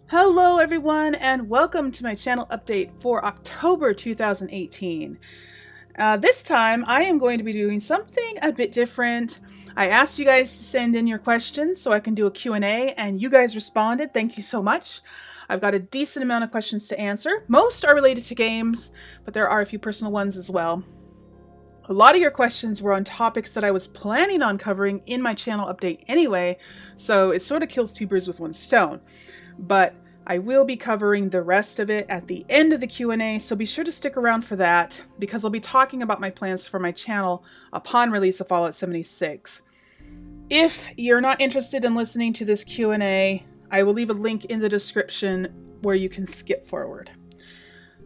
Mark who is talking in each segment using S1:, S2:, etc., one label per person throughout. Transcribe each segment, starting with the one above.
S1: Hello everyone and welcome to my channel update for October 2018. This time I am going to be doing something a bit different. I asked you guys to send in your questions so I can do a Q&A and you guys responded. Thank you so much. I've got a decent amount of questions to answer. Most are related to games, but there are a few personal ones as well. A lot of your questions were on topics that I was planning on covering in my channel update anyway, so it sort of kills two birds with one stone. But I will be covering the rest of it at the end of the Q&A, so be sure to stick around for that, because I'll be talking about my plans for my channel upon release of Fallout 76. If you're not interested in listening to this Q&A, I will leave a link in the description where you can skip forward.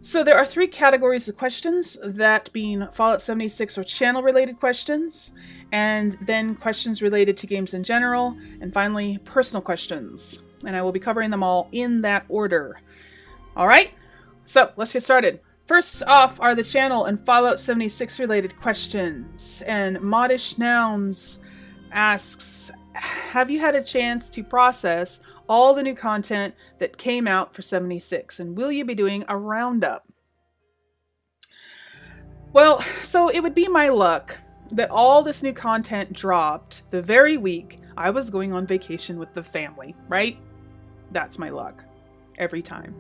S1: So there are three categories of questions, that being Fallout 76 or channel-related questions, and then questions related to games in general, and finally personal questions. And I will be covering them all in that order. Alright, so let's get started. First off are the channel and Fallout 76 related questions. And Modish Nouns asks, have you had a chance to process all the new content that came out for 76, and will you be doing a roundup? Well, so it would be my luck that all this new content dropped the very week I was going on vacation with the family, right? That's my luck every time.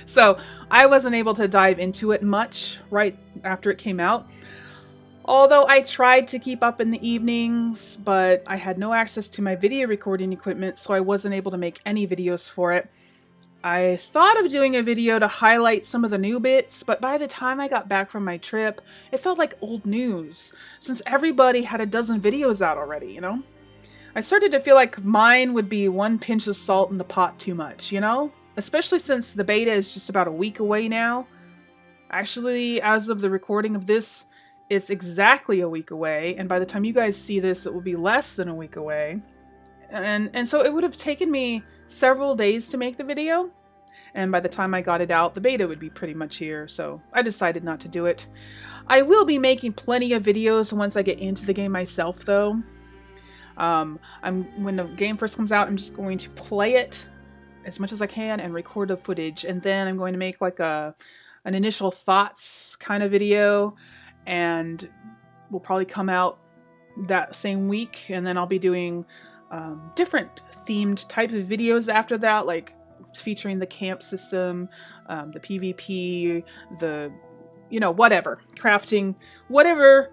S1: So I wasn't able to dive into it much right after it came out. Although I tried to keep up in the evenings, but I had no access to my video recording equipment, so I wasn't able to make any videos for it. I thought of doing a video to highlight some of the new bits, but by the time I got back from my trip, it felt like old news, since everybody had a dozen videos out already, you know? I started to feel like mine would be one pinch of salt in the pot too much, you know? Especially since the beta is just about a week away now. Actually, as of the recording of this, it's exactly a week away, and by the time you guys see this, it will be less than a week away. And so it would have taken me several days to make the video, and by the time I got it out, the beta would be pretty much here, so I decided not to do it. I will be making plenty of videos once I get into the game myself, though. When the game first comes out, I'm just going to play it as much as I can and record the footage, and then I'm going to make like an initial thoughts kind of video, and will probably come out that same week, and then I'll be doing different themed type of videos after that, like featuring the camp system, the PvP, the, you know, whatever, crafting, whatever.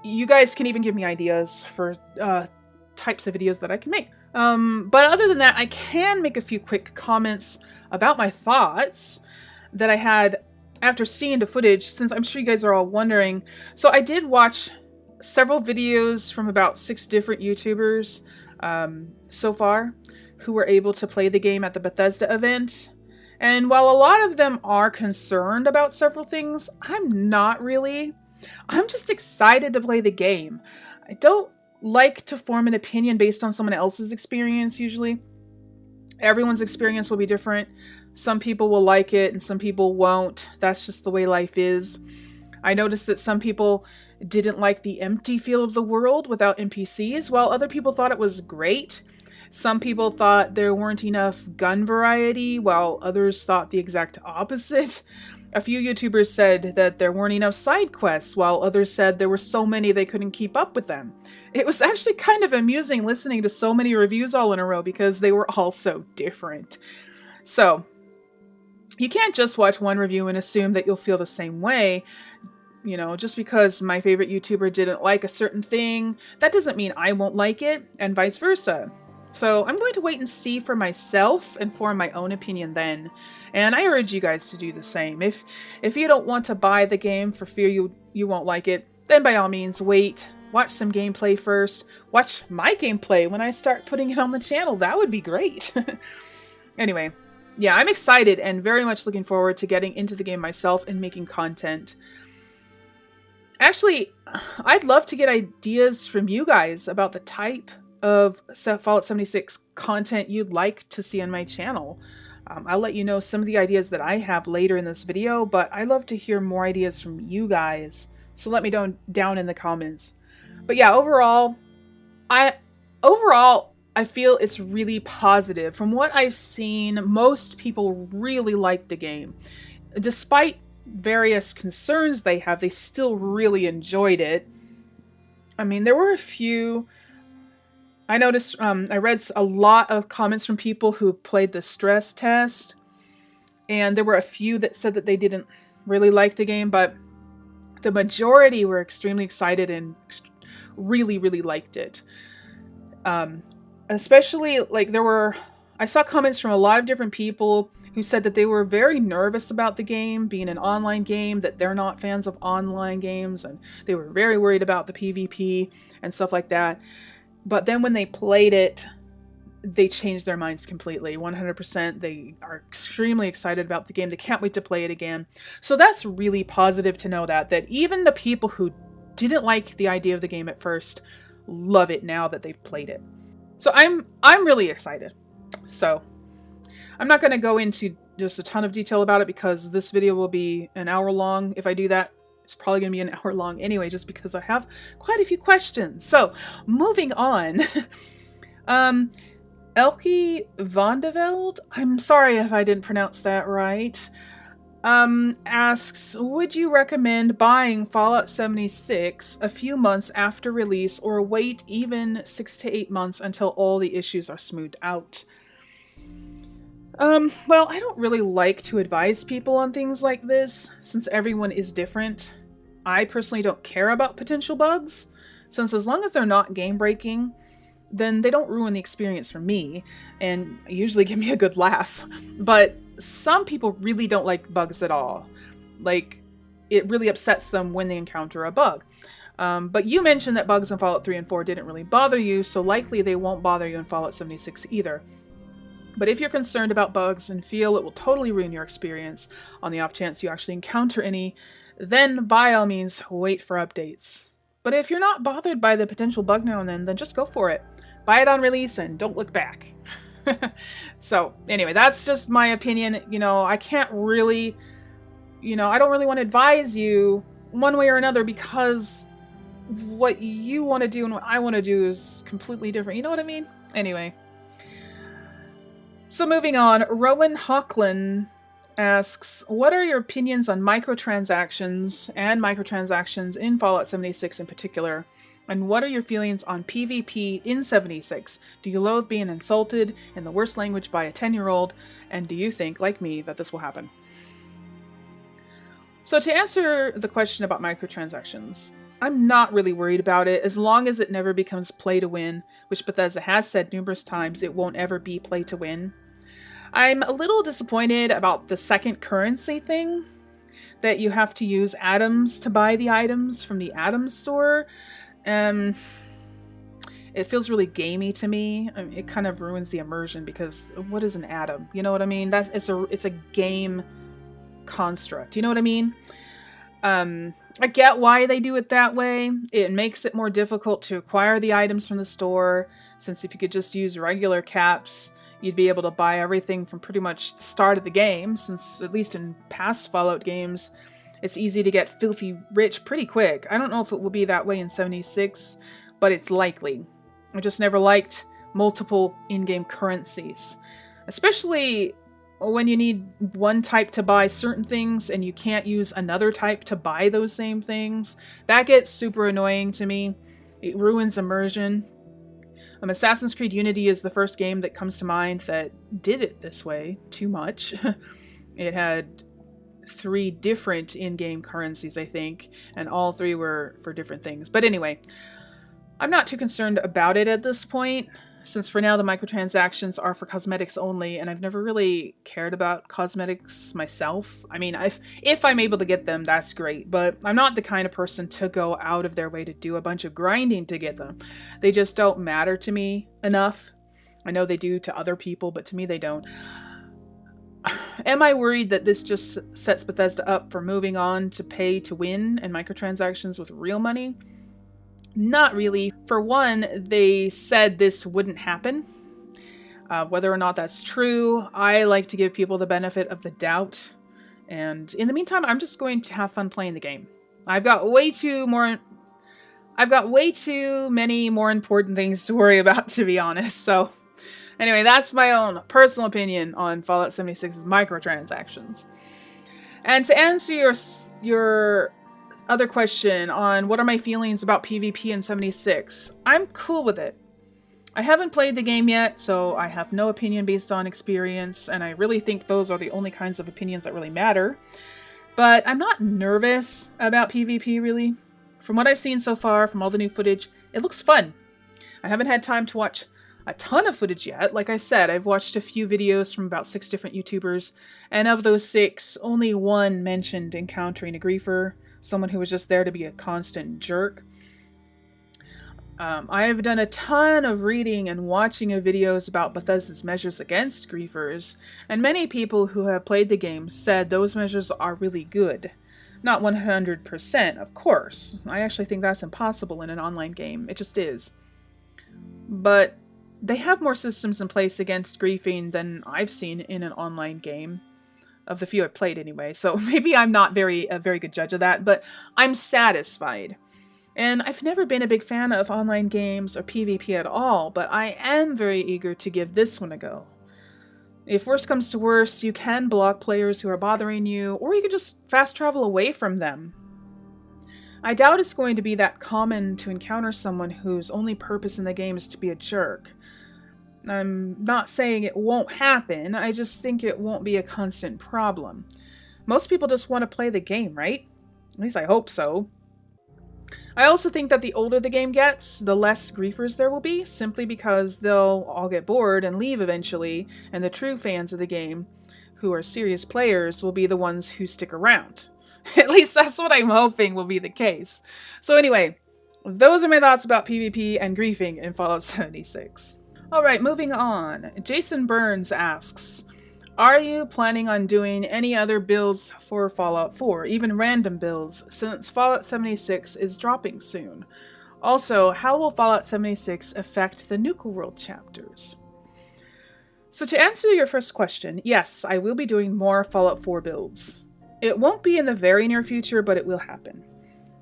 S1: You guys can even give me ideas for types of videos that I can make. But other than that, I can make a few quick comments about my thoughts that I had after seeing the footage, since I'm sure you guys are all wondering. So I did watch several videos from about 6 different YouTubers so far who were able to play the game at the Bethesda event. And while a lot of them are concerned about several things, I'm not really. I'm just excited to play the game. I don't like to form an opinion based on someone else's experience usually. Everyone's experience will be different. Some people will like it and some people won't. That's just the way life is. I noticed that some people didn't like the empty feel of the world without NPCs, while other people thought it was great. Some people thought there weren't enough gun variety, while others thought the exact opposite. A few YouTubers said that there weren't enough side quests, while others said there were so many they couldn't keep up with them. It was actually kind of amusing listening to so many reviews all in a row because they were all so different. So, you can't just watch one review and assume that you'll feel the same way. You know, just because my favorite YouTuber didn't like a certain thing, that doesn't mean I won't like it, and vice versa. So I'm going to wait and see for myself and form my own opinion then. And I urge you guys to do the same. If you don't want to buy the game for fear you won't like it, then by all means wait. Watch some gameplay first. Watch my gameplay when I start putting it on the channel. That would be great. Anyway, yeah, I'm excited and very much looking forward to getting into the game myself and making content. Actually, I'd love to get ideas from you guys about the type of Fallout 76 content you'd like to see on my channel. I'll let you know some of the ideas that I have later in this video, but I love to hear more ideas from you guys. So let me know down in the comments. But yeah, overall, I feel it's really positive. From what I've seen, most people really like the game. Despite various concerns they have, they still really enjoyed it. I mean, there were a few. I noticed, I read a lot of comments from people who played the stress test, and there were a few that said that they didn't really like the game, but the majority were extremely excited and really, really liked it. Especially, like, I saw comments from a lot of different people who said that they were very nervous about the game being an online game, that they're not fans of online games, and they were very worried about the PvP and stuff like that. But then when they played it, they changed their minds completely. 100%. They are extremely excited about the game. They can't wait to play it again. So that's really positive to know that even the people who didn't like the idea of the game at first love it now that they've played it. So I'm really excited. So I'm not going to go into just a ton of detail about it because this video will be an hour long. If I do that, it's probably going to be an hour long anyway, just because I have quite a few questions. So moving on. Elke Vandeveld, I'm sorry if I didn't pronounce that right, asks, would you recommend buying Fallout 76 a few months after release, or wait even 6 to 8 months until all the issues are smoothed out? Well, I don't really like to advise people on things like this, since everyone is different. I personally don't care about potential bugs, since as long as they're not game-breaking, then they don't ruin the experience for me, and usually give me a good laugh. But some people really don't like bugs at all. Like, it really upsets them when they encounter a bug. But you mentioned that bugs in Fallout 3 and 4 didn't really bother you, so likely they won't bother you in Fallout 76 either. But if you're concerned about bugs and feel it will totally ruin your experience on the off chance you actually encounter any, then by all means wait for updates. But if you're not bothered by the potential bug now and then just go for it. Buy it on release and don't look back. So anyway, that's just my opinion. I can't really, I don't really want to advise you one way or another, because what you want to do and what I want to do is completely different. You know what I mean? Anyway. So moving on, Rowan Hawklin asks, what are your opinions on microtransactions and microtransactions in Fallout 76 in particular? And what are your feelings on PvP in 76? Do you loathe being insulted in the worst language by a 10-year-old? And do you think, like me, that this will happen? So to answer the question about microtransactions, I'm not really worried about it as long as it never becomes play to win, which Bethesda has said numerous times it won't ever be play to win. I'm a little disappointed about the second currency thing, that you have to use atoms to buy the items from the Atoms store. It feels really gamey to me. I mean, it kind of ruins the immersion, because what is an atom? You know what I mean? It's a game construct. You know what I mean? I get why they do it that way. It makes it more difficult to acquire the items from the store, since if you could just use regular caps, you'd be able to buy everything from pretty much the start of the game, since at least in past Fallout games, it's easy to get filthy rich pretty quick. I don't know if it will be that way in 76, but it's likely. I just never liked multiple in-game currencies, especially when you need one type to buy certain things and you can't use another type to buy those same things. That gets super annoying to me. It ruins immersion. Assassin's Creed Unity is the first game that comes to mind that did it this way too much. It had 3 different in-game currencies, I think, and all 3 were for different things. But anyway, I'm not too concerned about it at this point, since for now the microtransactions are for cosmetics only, and I've never really cared about cosmetics myself. I mean, if I'm able to get them, that's great, but I'm not the kind of person to go out of their way to do a bunch of grinding to get them. They just don't matter to me enough. I know they do to other people, but to me they don't. Am I worried that this just sets Bethesda up for moving on to pay to win and microtransactions with real money? Not really. For one, they said this wouldn't happen. Whether or not that's true, I like to give people the benefit of the doubt. And in the meantime, I'm just going to have fun playing the game. I've got way too I've got way too many more important things to worry about, to be honest. So anyway, that's my own personal opinion on Fallout 76's microtransactions. And to answer your other question on what are my feelings about PvP in 76, I'm cool with it. I haven't played the game yet, so I have no opinion based on experience, and I really think those are the only kinds of opinions that really matter. But I'm not nervous about PvP, really. From what I've seen so far, from all the new footage, it looks fun. I haven't had time to watch a ton of footage yet. Like I said, I've watched a few videos from about 6 different YouTubers, and of those 6, only one mentioned encountering a griefer, someone who was just there to be a constant jerk. I have done a ton of reading and watching of videos about Bethesda's measures against griefers, and many people who have played the game said those measures are really good. Not 100%, of course. I actually think that's impossible in an online game. It just is. But they have more systems in place against griefing than I've seen in an online game. Of the few I've played anyway, so maybe I'm not a very good judge of that, but I'm satisfied. And I've never been a big fan of online games or PvP at all, but I am very eager to give this one a go. If worse comes to worse, you can block players who are bothering you, or you can just fast travel away from them. I doubt it's going to be that common to encounter someone whose only purpose in the game is to be a jerk. I'm not saying it won't happen, I just think it won't be a constant problem. Most people just want to play the game, right? At least I hope so. I also think that the older the game gets, the less griefers there will be, simply because they'll all get bored and leave eventually, and the true fans of the game, who are serious players, will be the ones who stick around. At least that's what I'm hoping will be the case. So anyway, those are my thoughts about PvP and griefing in Fallout 76. Alright, moving on. Jason Burns asks, are you planning on doing any other builds for Fallout 4, even random builds, since Fallout 76 is dropping soon? Also, how will Fallout 76 affect the Nuka World chapters? So to answer your first question, yes, I will be doing more Fallout 4 builds. It won't be in the very near future, but it will happen.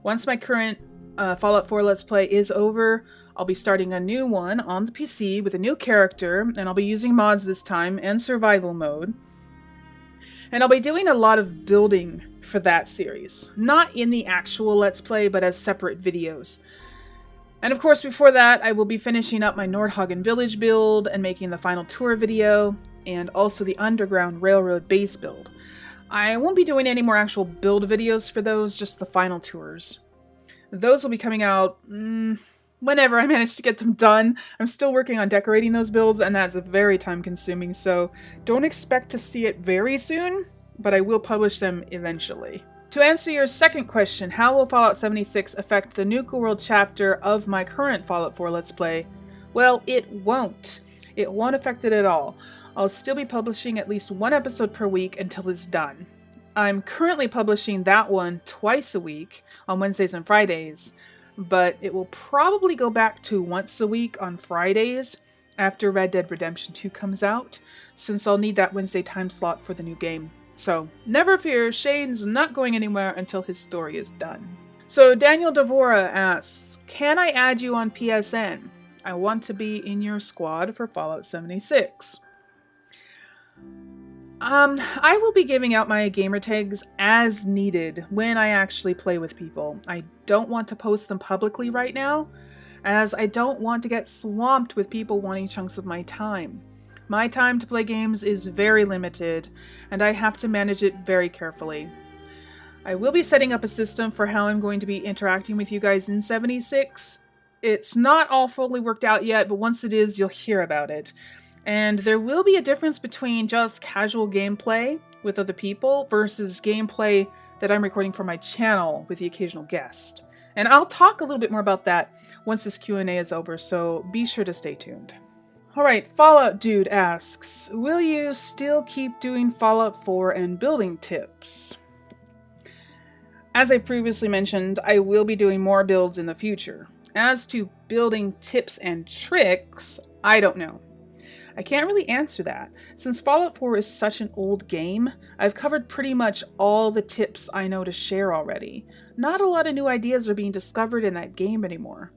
S1: Once my current Fallout 4 Let's Play is over, I'll be starting a new one on the PC with a new character, and I'll be using mods this time and survival mode. And I'll be doing a lot of building for that series. Not in the actual Let's Play, but as separate videos. And of course, before that, I will be finishing up my Nordhagen Village build and making the final tour video, and also the Underground Railroad base build. I won't be doing any more actual build videos for those, just the final tours. Those will be coming out whenever I manage to get them done. I'm still working on decorating those builds, and that's very time consuming, so don't expect to see it very soon, but I will publish them eventually. To answer your second question, how will Fallout 76 affect the Nuka World chapter of my current Fallout 4 Let's Play? Well, it won't. It won't affect it at all. I'll still be publishing at least one episode per week until it's done. I'm currently publishing that one twice a week, on Wednesdays and Fridays, but it will probably go back to once a week on Fridays after Red Dead Redemption 2 comes out, since I'll need that Wednesday time slot for the new game. So, never fear, Shane's not going anywhere until his story is done. So, Daniel Devora asks, can I add you on PSN? I want to be in your squad for Fallout 76. I will be giving out my gamer tags as needed when I actually play with people. I don't want to post them publicly right now, as I don't want to get swamped with people wanting chunks of my time. My time to play games is very limited, and I have to manage it very carefully. I will be setting up a system for how I'm going to be interacting with you guys in 76. It's not all fully worked out yet, but once it is, you'll hear about it. And there will be a difference between just casual gameplay with other people versus gameplay that I'm recording for my channel with the occasional guest. And I'll talk a little bit more about that once this Q&A is over, so be sure to stay tuned. Alright, Fallout Dude asks, will you still keep doing Fallout 4 and building tips? As I previously mentioned, I will be doing more builds in the future. As to building tips and tricks, I don't know. I can't really answer that. Since Fallout 4 is such an old game, I've covered pretty much all the tips I know to share already. Not a lot of new ideas are being discovered in that game anymore.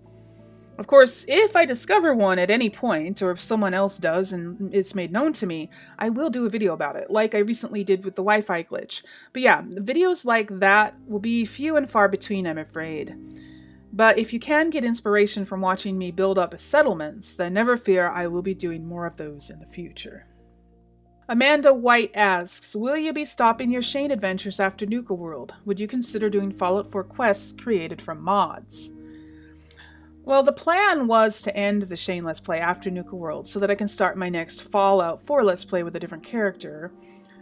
S1: Of course, if I discover one at any point, or if someone else does and it's made known to me, I will do a video about it, like I recently did with the Wi-Fi glitch. But yeah, videos like that will be few and far between, I'm afraid. But if you can get inspiration from watching me build up settlements, then never fear, I will be doing more of those in the future. Amanda White asks, will you be stopping your Shane adventures after Nuka World? Would you consider doing Fallout 4 quests created from mods? Well, the plan was to end the Shane Let's Play after Nuka World so that I can start my next Fallout 4 Let's Play with a different character.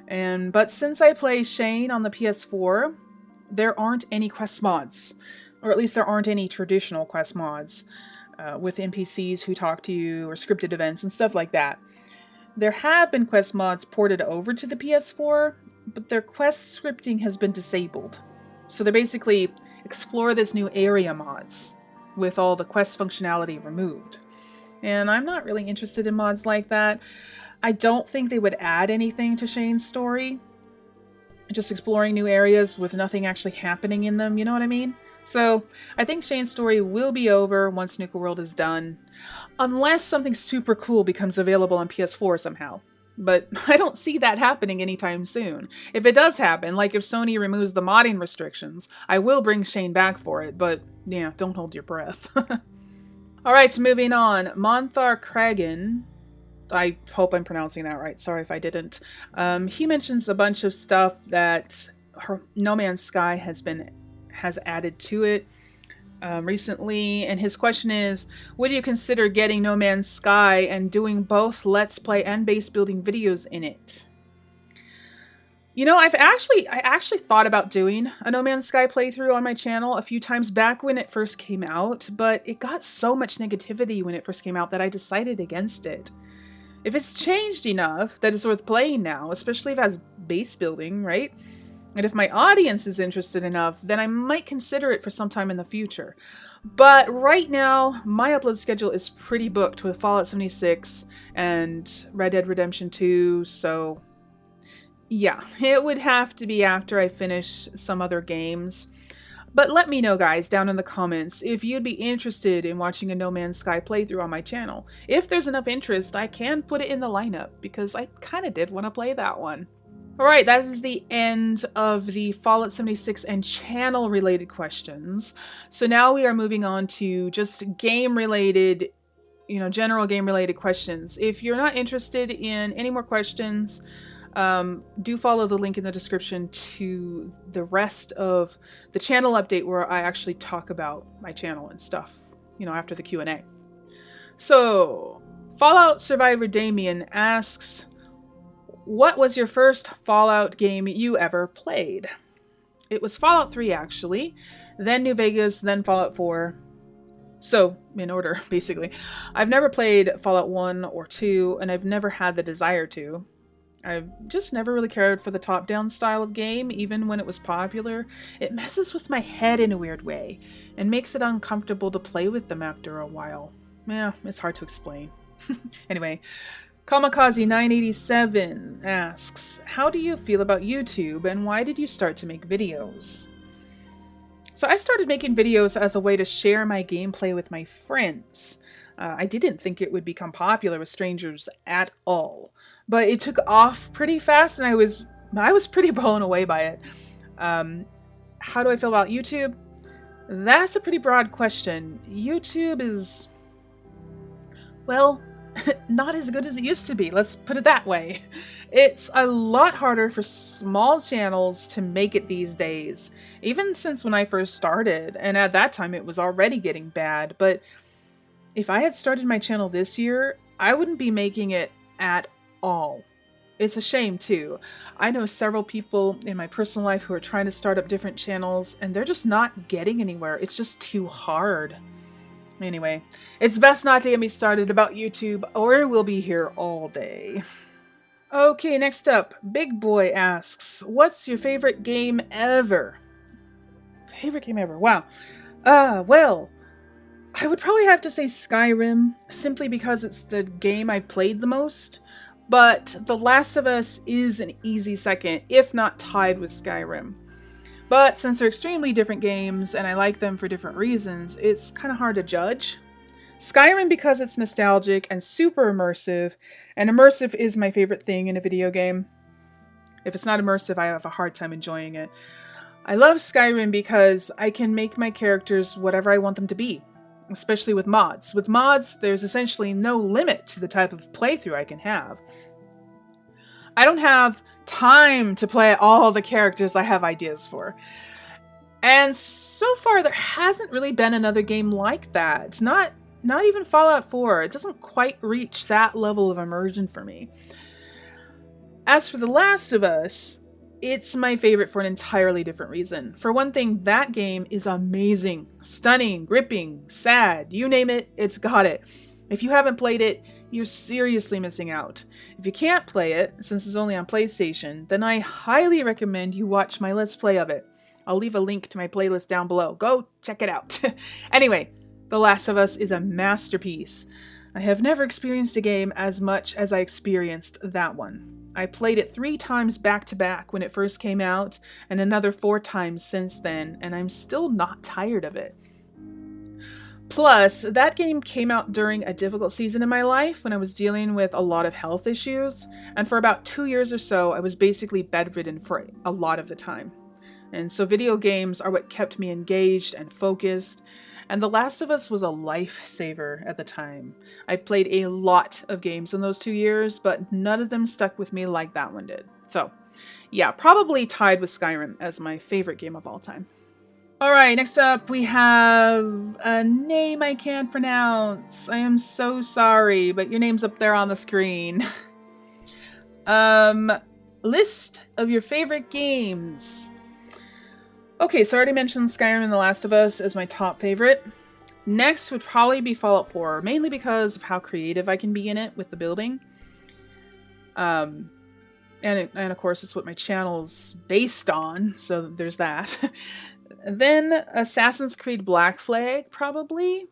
S1: But since I play Shane on the PS4, there aren't any quest mods. Or at least there aren't any traditional quest mods with NPCs who talk to you or scripted events and stuff like that. There have been quest mods ported over to the PS4, but their quest scripting has been disabled. So they're basically explore this new area mods, with all the quest functionality removed. And I'm not really interested in mods like that. I don't think they would add anything to Shane's story. Just exploring new areas with nothing actually happening in them, you know what I mean? So I think Shane's story will be over once Nuka World is done. Unless something super cool becomes available on PS4 somehow. But I don't see that happening anytime soon. If it does happen, like if Sony removes the modding restrictions, I will bring Shane back for it, but yeah, don't hold your breath. Alright, moving on. Monthar Kragan, I hope I'm pronouncing that right, sorry if I didn't. He mentions a bunch of stuff that No Man's Sky has added to it recently, and his question is, would you consider getting No Man's Sky and doing both Let's Play and base building videos in it? You know, I actually thought about doing a No Man's Sky playthrough on my channel a few times back when it first came out, but it got so much negativity when it first came out that I decided against it. If it's changed enough that it's worth playing now, especially if it has base building, right? And if my audience is interested enough, then I might consider it for some time in the future. But right now, my upload schedule is pretty booked with Fallout 76 and Red Dead Redemption 2, so yeah, it would have to be after I finish some other games. But let me know, guys, down in the comments if you'd be interested in watching a No Man's Sky playthrough on my channel. If there's enough interest, I can put it in the lineup, because I kind of did want to play that one. Alright, that is the end of the Fallout 76 and channel-related questions. So now we are moving on to just game-related, general game-related questions. If you're not interested in any more questions, do follow the link in the description to the rest of the channel update where I actually talk about my channel and stuff, after the Q&A. So, Fallout Survivor Damien asks, what was your first Fallout game you ever played? It was Fallout 3, actually, then New Vegas, then Fallout 4. So, in order, basically. I've never played Fallout 1 or 2, and I've never had the desire to. I've just never really cared for the top-down style of game, even when it was popular. It messes with my head in a weird way, and makes it uncomfortable to play with them after a while. Yeah, it's hard to explain. Anyway, Kamikaze987 asks, how do you feel about YouTube, and why did you start to make videos? So I started making videos as a way to share my gameplay with my friends. I didn't think it would become popular with strangers at all, but it took off pretty fast, and I was pretty blown away by it. How do I feel about YouTube? That's a pretty broad question. YouTube is, well, not as good as it used to be, let's put it that way. It's a lot harder for small channels to make it these days, even since when I first started, and at that time it was already getting bad. But if I had started my channel this year, I wouldn't be making it at all. It's a shame too. I know several people in my personal life who are trying to start up different channels, and they're just not getting anywhere. It's just too hard. Anyway, it's best not to get me started about YouTube, or we'll be here all day. Okay, next up, Big Boy asks, what's your favorite game ever? Favorite game ever? Wow. Well, I would probably have to say Skyrim, simply because it's the game I've played the most. But The Last of Us is an easy second, if not tied with Skyrim. But since they're extremely different games, and I like them for different reasons, it's kind of hard to judge. Skyrim because it's nostalgic and super immersive, and immersive is my favorite thing in a video game. If it's not immersive, I have a hard time enjoying it. I love Skyrim because I can make my characters whatever I want them to be, especially with mods. With mods, there's essentially no limit to the type of playthrough I can have. I don't have time to play all the characters I have ideas for. And so far, there hasn't really been another game like that. It's not even Fallout 4. It doesn't quite reach that level of immersion for me. As for The Last of Us, it's my favorite for an entirely different reason. For one thing, that game is amazing, stunning, gripping, sad, you name it, it's got it. If you haven't played it, you're seriously missing out. If you can't play it, since it's only on PlayStation, then I highly recommend you watch my Let's Play of it. I'll leave a link to my playlist down below. Go check it out. Anyway, The Last of Us is a masterpiece. I have never experienced a game as much as I experienced that one. I played it 3 times back to back when it first came out, and another 4 times since then, and I'm still not tired of it. Plus, that game came out during a difficult season in my life when I was dealing with a lot of health issues, and for about 2 years or so, I was basically bedridden for a lot of the time. And so video games are what kept me engaged and focused, and The Last of Us was a lifesaver at the time. I played a lot of games in those 2 years, but none of them stuck with me like that one did. So, yeah, probably tied with Skyrim as my favorite game of all time. Alright, next up we have a name I can't pronounce. I am so sorry, but your name's up there on the screen. List of your favorite games. Okay, so I already mentioned Skyrim and The Last of Us as my top favorite. Next would probably be Fallout 4, mainly because of how creative I can be in it with the building. And of course, it's what my channel's based on, so there's that. Then Assassin's Creed Black Flag, probably.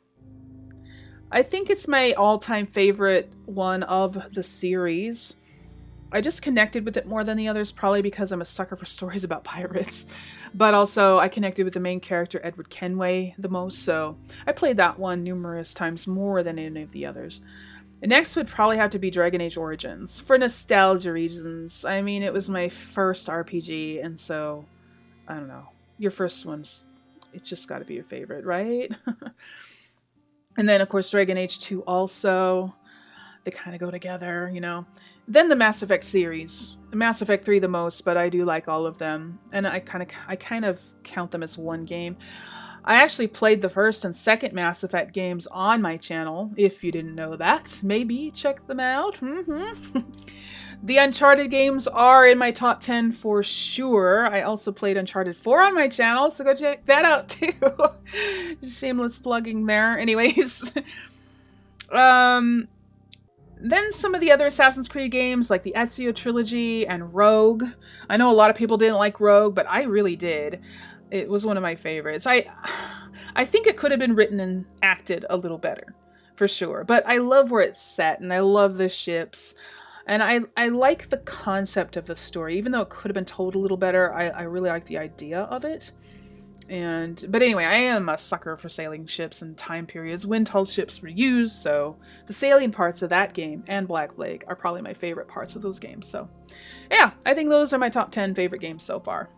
S1: I think it's my all-time favorite one of the series. I just connected with it more than the others, probably because I'm a sucker for stories about pirates. But also, I connected with the main character, Edward Kenway, the most, so I played that one numerous times more than any of the others. The next would probably have to be Dragon Age Origins, for nostalgia reasons. I mean, it was my first RPG, and so, I don't know. Your first one's, it's just gotta be your favorite, right? And then, of course, Dragon Age 2 also. They kind of go together, you know. Then the Mass Effect series. Mass Effect 3 the most, but I do like all of them. And I kind of count them as one game. I actually played the first and second Mass Effect games on my channel, if you didn't know that. Maybe check them out. The Uncharted games are in my top 10 for sure. I also played Uncharted 4 on my channel, so go check that out too. Shameless plugging there. Anyways. Then some of the other Assassin's Creed games, like the Ezio trilogy and Rogue. I know a lot of people didn't like Rogue, but I really did. It was one of my favorites. I think it could have been written and acted a little better, for sure. But I love where it's set, and I love the ships. And I like the concept of the story. Even though it could have been told a little better, I really like the idea of it. But anyway, I am a sucker for sailing ships and time periods when tall ships were used, so the sailing parts of that game and Black Flag are probably my favorite parts of those games. So yeah, I think those are my top 10 favorite games so far.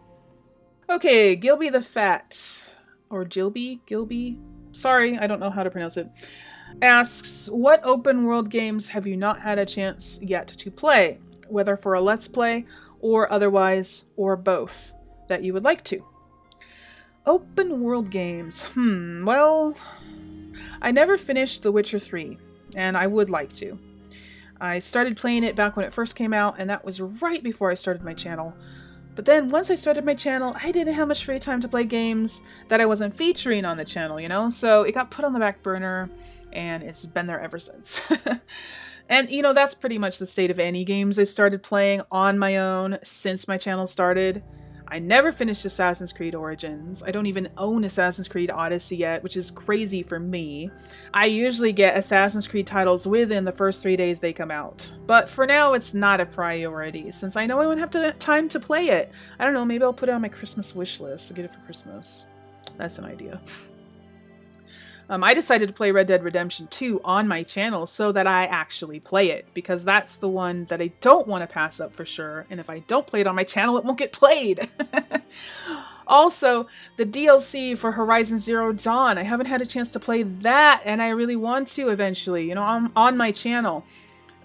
S1: Okay, Gilby the Fat, or Gilby, sorry, I don't know how to pronounce it, asks, what open world games have you not had a chance yet to play, whether for a Let's Play or otherwise, or both, that you would like to? Open world games. Well, I never finished The Witcher 3, and I would like to. I started playing it back when it first came out, and that was right before I started my channel. But then once I started my channel, I didn't have much free time to play games that I wasn't featuring on the channel, you know? So it got put on the back burner, and it's been there ever since. And, you know, that's pretty much the state of any games I started playing on my own since my channel started. I never finished Assassin's Creed Origins. I don't even own Assassin's Creed Odyssey yet, which is crazy for me. I usually get Assassin's Creed titles within the first 3 days they come out. But for now, it's not a priority, since I know I won't have time to play it. I don't know, maybe I'll put it on my Christmas wish list. I'll get it for Christmas. That's an idea. I decided to play Red Dead Redemption 2 on my channel so that I actually play it, because that's the one that I don't want to pass up for sure, and if I don't play it on my channel, it won't get played. Also, the DLC for Horizon Zero Dawn, I haven't had a chance to play that, and I really want to eventually, you know, on my channel.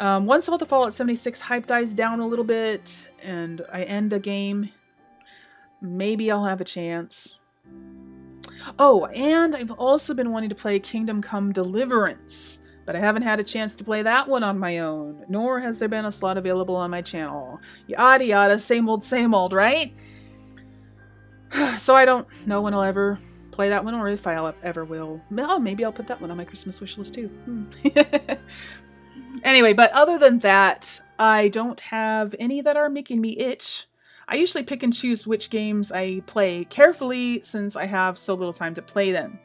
S1: Once all the Fallout 76 hype dies down a little bit, and I end a game, maybe I'll have a chance. Oh, and I've also been wanting to play Kingdom Come Deliverance, but I haven't had a chance to play that one on my own, nor has there been a slot available on my channel. Yada yada, same old, right? So I don't know when I'll ever play that one, or if I ever will. Oh, maybe I'll put that one on my Christmas wish list too. Anyway, but other than that, I don't have any that are making me itch. I usually pick and choose which games I play carefully since I have so little time to play them.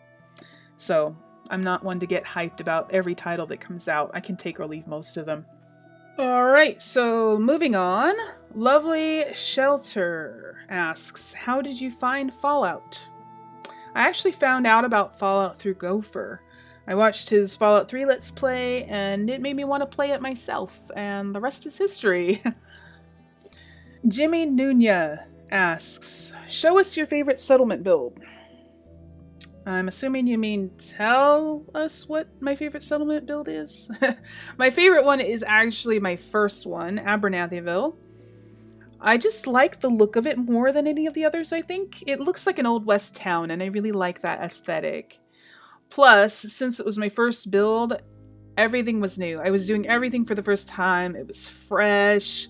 S1: So I'm not one to get hyped about every title that comes out. I can take or leave most of them. Alright, so moving on. Lovely Shelter asks, how did you find Fallout? I actually found out about Fallout through Gopher. I watched his Fallout 3 Let's Play, and it made me want to play it myself, and the rest is history. Jimmy Nunya asks, show us your favorite settlement build. I'm assuming you mean tell us what my favorite settlement build is. My favorite one is actually my first one, Abernathyville. I just like the look of it more than any of the others, I think. It looks like an Old West town, and I really like that aesthetic. Plus, since it was my first build, everything was new. I was doing everything for the first time. It was fresh.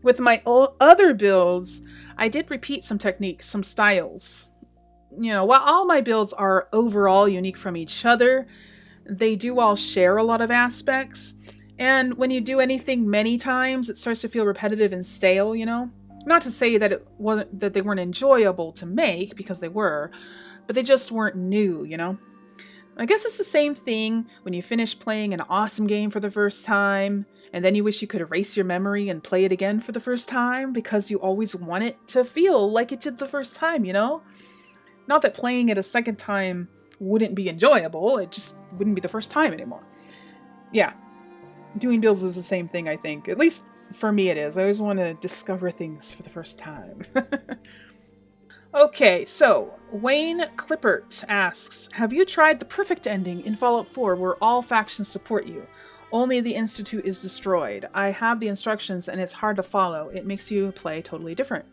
S1: With my other builds, I did repeat some techniques, some styles. You know, while all my builds are overall unique from each other, they do all share a lot of aspects. And when you do anything many times, it starts to feel repetitive and stale, you know? Not to say that they weren't enjoyable to make, because they were, but they just weren't new, you know? I guess it's the same thing when you finish playing an awesome game for the first time, and then you wish you could erase your memory and play it again for the first time because you always want it to feel like it did the first time, you know? Not that playing it a second time wouldn't be enjoyable, it just wouldn't be the first time anymore. Yeah, doing builds is the same thing, I think. At least for me it is. I always want to discover things for the first time. Okay, so Wayne Clippert asks, have you tried the perfect ending in Fallout 4 where all factions support you? Only the Institute is destroyed. I have the instructions and it's hard to follow. It makes you play totally different.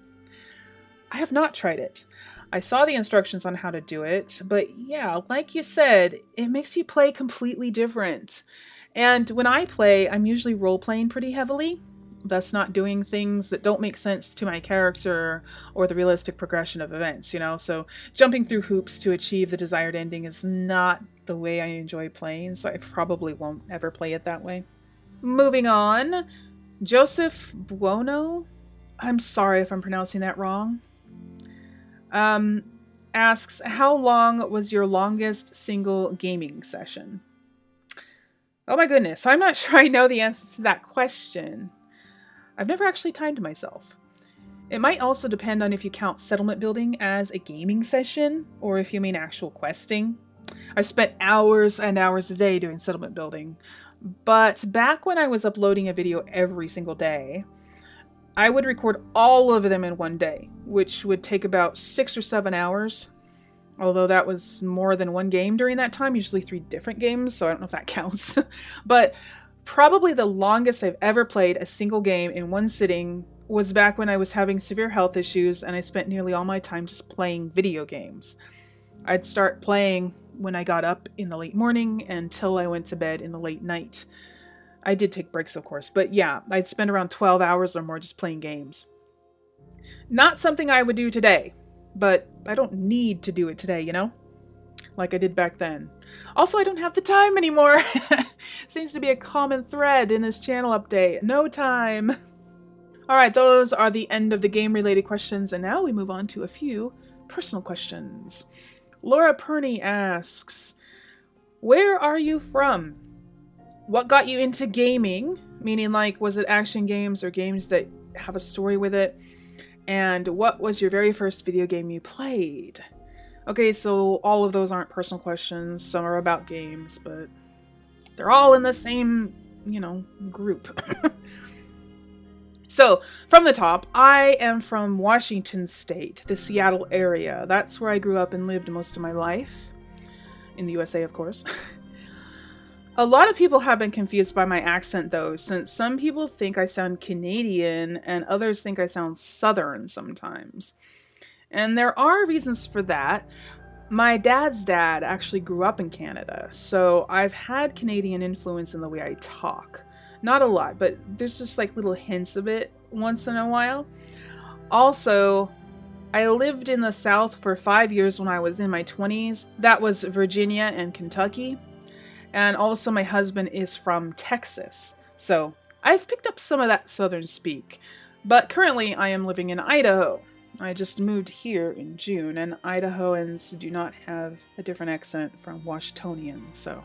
S1: I have not tried it. I saw the instructions on how to do it, but yeah, like you said, it makes you play completely different. And when I play, I'm usually role-playing pretty heavily, thus not doing things that don't make sense to my character or the realistic progression of events, you know? So jumping through hoops to achieve the desired ending is not the way I enjoy playing, so I probably won't ever play it that way. Moving on, Joseph Buono, I'm sorry if I'm pronouncing that wrong, asks, how long was your longest single gaming session? Oh my goodness, I'm not sure I know the answer to that question. I've never actually timed myself. It might also depend on if you count settlement building as a gaming session, or if you mean actual questing. I've spent hours and hours a day doing settlement building, but back when I was uploading a video every single day, I would record all of them in one day, which would take about 6 or 7 hours. Although that was more than one game during that time, usually 3 different games, so I don't know if that counts. But probably the longest I've ever played a single game in one sitting was back when I was having severe health issues and I spent nearly all my time just playing video games. I'd start playing when I got up in the late morning until I went to bed in the late night. I did take breaks, of course, but yeah, I'd spend around 12 hours or more just playing games. Not something I would do today, but I don't need to do it today, you know? Like I did back then. Also, I don't have the time anymore. Seems to be a common thread in this channel update. No time. All right, those are the end of the game-related questions, and now we move on to a few personal questions. Laura Perney asks, where are you from? What got you into gaming? Meaning, like, was it action games or games that have a story with it? And what was your very first video game you played? Okay, so all of those aren't personal questions. Some are about games, but they're all in the same, group. So, from the top, I am from Washington State, the Seattle area. That's where I grew up and lived most of my life. In the USA, of course. A lot of people have been confused by my accent, though, since some people think I sound Canadian and others think I sound Southern sometimes. And there are reasons for that. My dad's dad actually grew up in Canada, so I've had Canadian influence in the way I talk. Not a lot, but there's just like little hints of it once in a while. Also, I lived in the South for 5 years when I was in my 20s. That was Virginia and Kentucky. And also my husband is from Texas. So I've picked up some of that Southern speak. But currently I am living in Idaho. I just moved here in June, and Idahoans do not have a different accent from Washingtonians, so.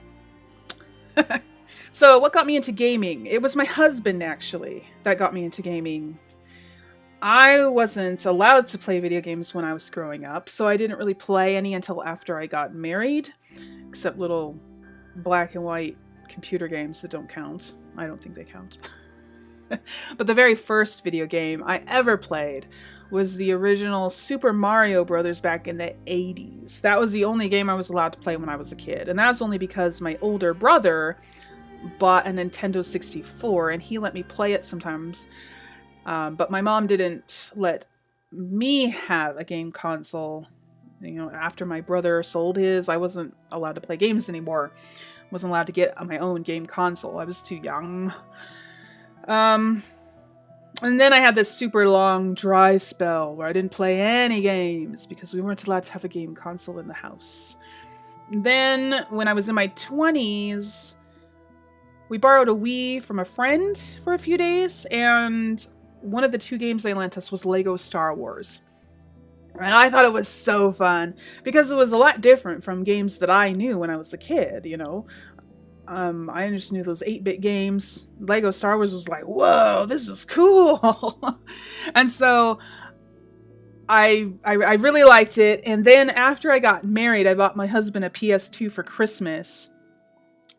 S1: So what got me into gaming? It was my husband, actually, that got me into gaming. I wasn't allowed to play video games when I was growing up, so I didn't really play any until after I got married, except little black and white computer games that don't count. I don't think they count. But the very first video game I ever played was the original Super Mario Brothers back in the 80s. That was the only game I was allowed to play when I was a kid, and that's only because my older brother bought a Nintendo 64 and he let me play it sometimes. But my mom didn't let me have a game console. After my brother sold his, I wasn't allowed to play games anymore. Wasn't allowed to get my own game console. I was too young. And then I had this super long dry spell where I didn't play any games because we weren't allowed to have a game console in the house. Then when I was in my 20s, we borrowed a Wii from a friend for a few days, and one of the 2 games they lent us was Lego Star Wars. And I thought it was so fun because it was a lot different from games that I knew when I was a kid, I just knew those 8-bit games. Lego Star Wars was like, whoa, this is cool. And so I really liked it. And then after I got married, I bought my husband a PS2 for Christmas.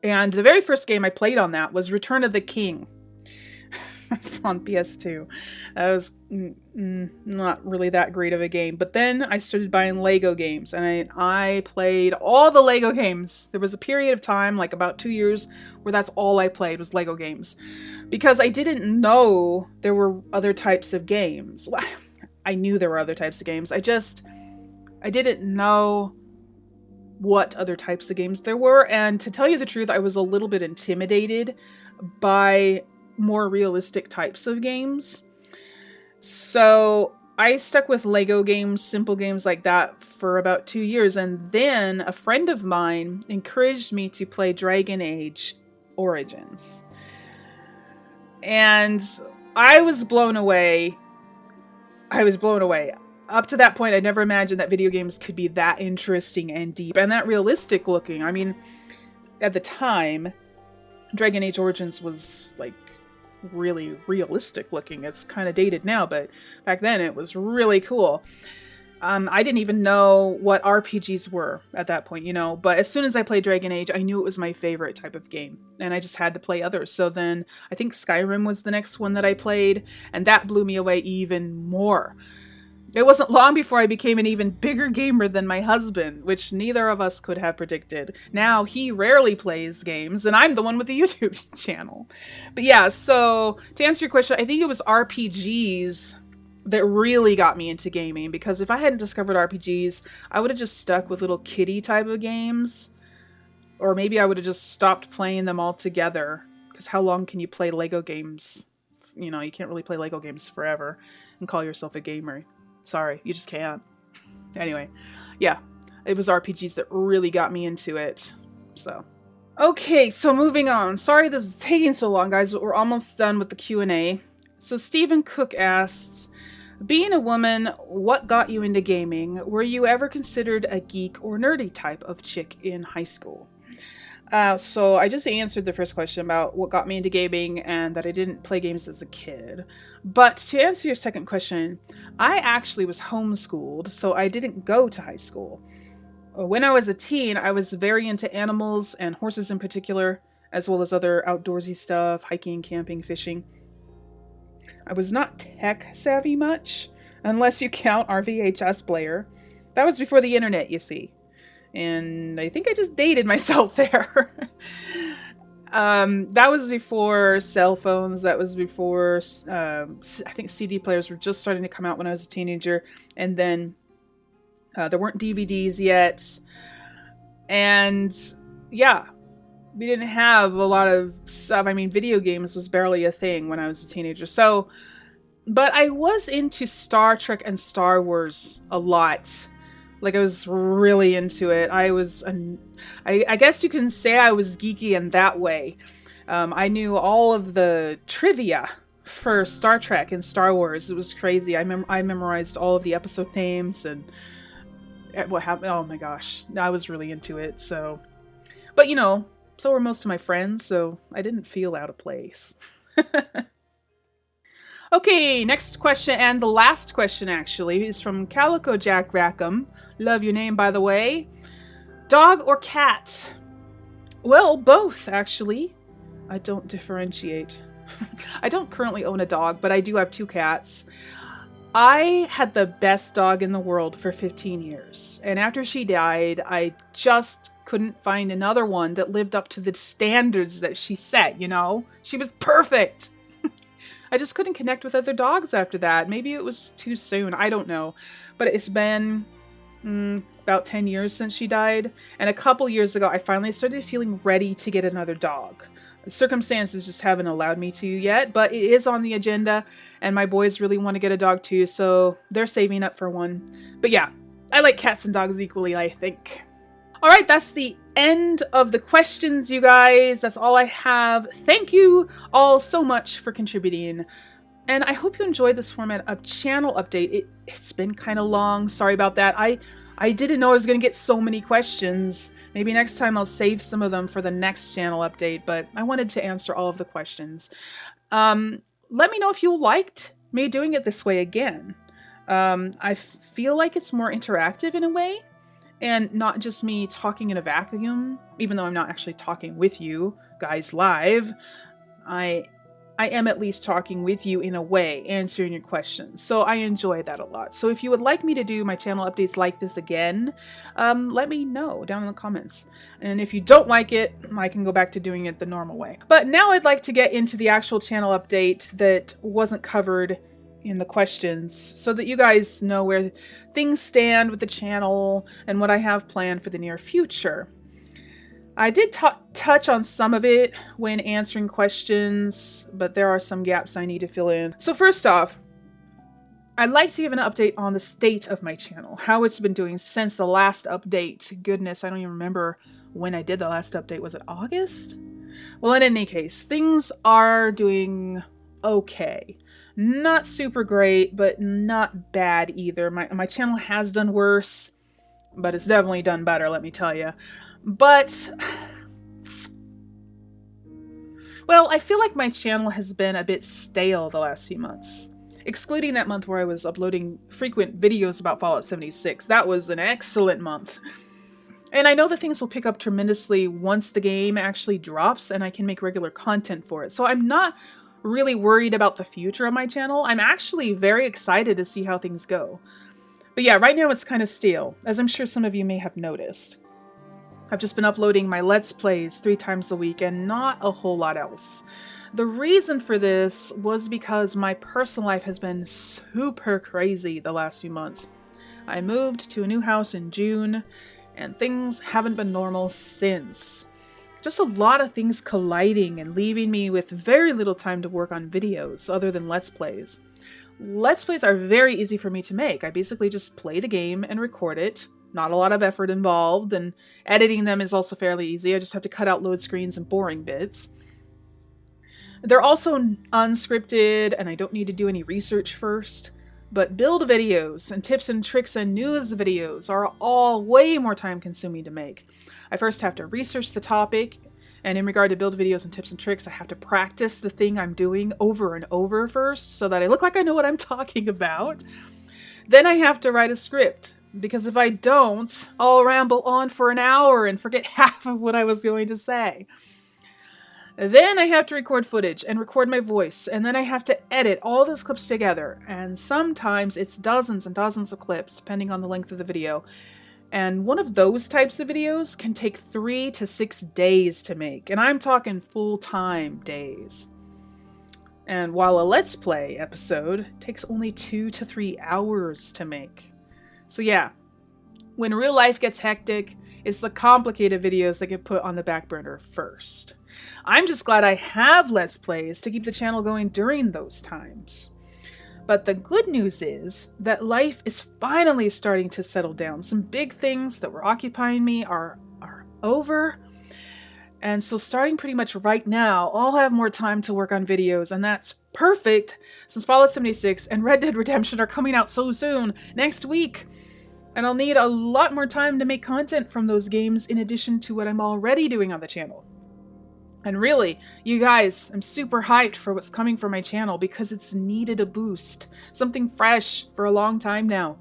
S1: And the very first game I played on that was Return of the King on PS2. That was not really that great of a game. But then I started buying Lego games, and I played all the Lego games. There was a period of time, like about 2 years, where that's all I played was Lego games. Because I didn't know there were other types of games. Well, I knew there were other types of games. I didn't know what other types of games there were. And to tell you the truth, I was a little bit intimidated by more realistic types of games. So I stuck with Lego games, simple games like that for about 2 years. And then a friend of mine encouraged me to play Dragon Age Origins. And I was blown away. Up to that point, I never imagined that video games could be that interesting and deep and that realistic looking. I mean, at the time, Dragon Age Origins was like really realistic looking. It's kind of dated now, but back then it was really cool. I didn't even know what RPGs were at that point, but as soon as I played Dragon Age, I knew it was my favorite type of game, and I just had to play others. So then I think Skyrim was the next one that I played, and that blew me away even more. It wasn't long before I became an even bigger gamer than my husband, which neither of us could have predicted. Now he rarely plays games, and I'm the one with the YouTube channel. But yeah, so to answer your question, I think it was RPGs that really got me into gaming, because if I hadn't discovered RPGs, I would have just stuck with little kiddie type of games, or maybe I would have just stopped playing them altogether, because how long can you play Lego games? You can't really play Lego games forever and call yourself a gamer. Sorry, you just can't. Anyway, yeah, it was RPGs that really got me into it. So, okay, so moving on. Sorry this is taking so long, guys, but we're almost done with the Q&A. So Stephen Cook asks, being a woman, what got you into gaming? Were you ever considered a geek or nerdy type of chick in high school? So I just answered the first question about what got me into gaming and that I didn't play games as a kid. But to answer your second question, I actually was homeschooled, so I didn't go to high school. When I was a teen, I was very into animals and horses in particular, as well as other outdoorsy stuff, hiking, camping, fishing. I was not tech savvy much, unless you count our VHS player. That was before the internet, you see. And I think I just dated myself there. That was before cell phones. That was before, I think CD players were just starting to come out when I was a teenager. And then there weren't DVDs yet. And yeah, we didn't have a lot of stuff. I mean, video games was barely a thing when I was a teenager. So, but I was into Star Trek and Star Wars a lot. Like, I was really into it. I guess you can say I was geeky in that way. I knew all of the trivia for Star Trek and Star Wars. It was crazy. I memorized all of the episode names and what happened. Oh my gosh. I was really into it. So, but you know, so were most of my friends, so I didn't feel out of place. Okay, next question, and the last question actually, is from Calico Jack Rackham. Love your name, by the way. Dog or cat? Well, both, actually. I don't differentiate. I don't currently own a dog, but I do have 2 cats. I had the best dog in the world for 15 years, and after she died, I just couldn't find another one that lived up to the standards that she set, you know? She was perfect! I just couldn't connect with other dogs after that. Maybe it was too soon. I don't know. But it's been about 10 years since she died. And a couple years ago, I finally started feeling ready to get another dog. The circumstances just haven't allowed me to yet, but it is on the agenda. And my boys really want to get a dog too, so they're saving up for one. But yeah, I like cats and dogs equally, I think. Alright, that's the end of the questions, you guys. That's all I have. Thank you all so much for contributing. And I hope you enjoyed this format of channel update. It's been kind of long. Sorry about that. I didn't know I was going to get so many questions. Maybe next time I'll save some of them for the next channel update, but I wanted to answer all of the questions. Let me know if you liked me doing it this way again. I feel like it's more interactive in a way. And not just me talking in a vacuum, even though I'm not actually talking with you guys live. I am at least talking with you in a way, answering your questions. So I enjoy that a lot. So if you would like me to do my channel updates like this again, let me know down in the comments. And if you don't like it, I can go back to doing it the normal way. But now I'd like to get into the actual channel update that wasn't covered in the questions so that you guys know where things stand with the channel and what I have planned for the near future. I did touch on some of it when answering questions, but there are some gaps I need to fill in. So first off, I'd like to give an update on the state of my channel, how it's been doing since the last update. Goodness, I don't even remember when I did the last update. Was it August? Well, in any case, things are doing okay. Not super great, but not bad either. My channel has done worse, but it's definitely done better, let me tell you. But, well, I feel like my channel has been a bit stale the last few months. Excluding that month where I was uploading frequent videos about Fallout 76. That was an excellent month. And I know that things will pick up tremendously once the game actually drops and I can make regular content for it. So I'm not really worried about the future of my channel. I'm actually very excited to see how things go. But yeah, right now it's kind of stale, as I'm sure some of you may have noticed. I've just been uploading my Let's Plays 3 times a week and not a whole lot else. The reason for this was because my personal life has been super crazy the last few months. I moved to a new house in June, and things haven't been normal since. Just a lot of things colliding and leaving me with very little time to work on videos other than Let's Plays. Let's Plays are very easy for me to make. I basically just play the game and record it. Not a lot of effort involved, and editing them is also fairly easy. I just have to cut out load screens and boring bits. They're also unscripted, and I don't need to do any research first. But build videos and tips and tricks and news videos are all way more time consuming to make. I first have to research the topic, and in regard to build videos and tips and tricks, I have to practice the thing I'm doing over and over first so that I look like I know what I'm talking about. Then I have to write a script, because if I don't, I'll ramble on for an hour and forget half of what I was going to say. Then I have to record footage and record my voice, and then I have to edit all those clips together, and sometimes it's dozens and dozens of clips, depending on the length of the video. And one of those types of videos can take 3 to 6 days to make, and I'm talking full-time days. And while a Let's Play episode takes only 2 to 3 hours to make. So yeah, when real life gets hectic, it's the complicated videos that get put on the back burner first. I'm just glad I have Let's Plays to keep the channel going during those times. But the good news is that life is finally starting to settle down. Some big things that were occupying me are over. And so starting pretty much right now, I'll have more time to work on videos, and that's perfect since Fallout 76 and Red Dead Redemption are coming out so soon, next week. And I'll need a lot more time to make content from those games in addition to what I'm already doing on the channel. And really, you guys, I'm super hyped for what's coming for my channel because it's needed a boost. Something fresh for a long time now.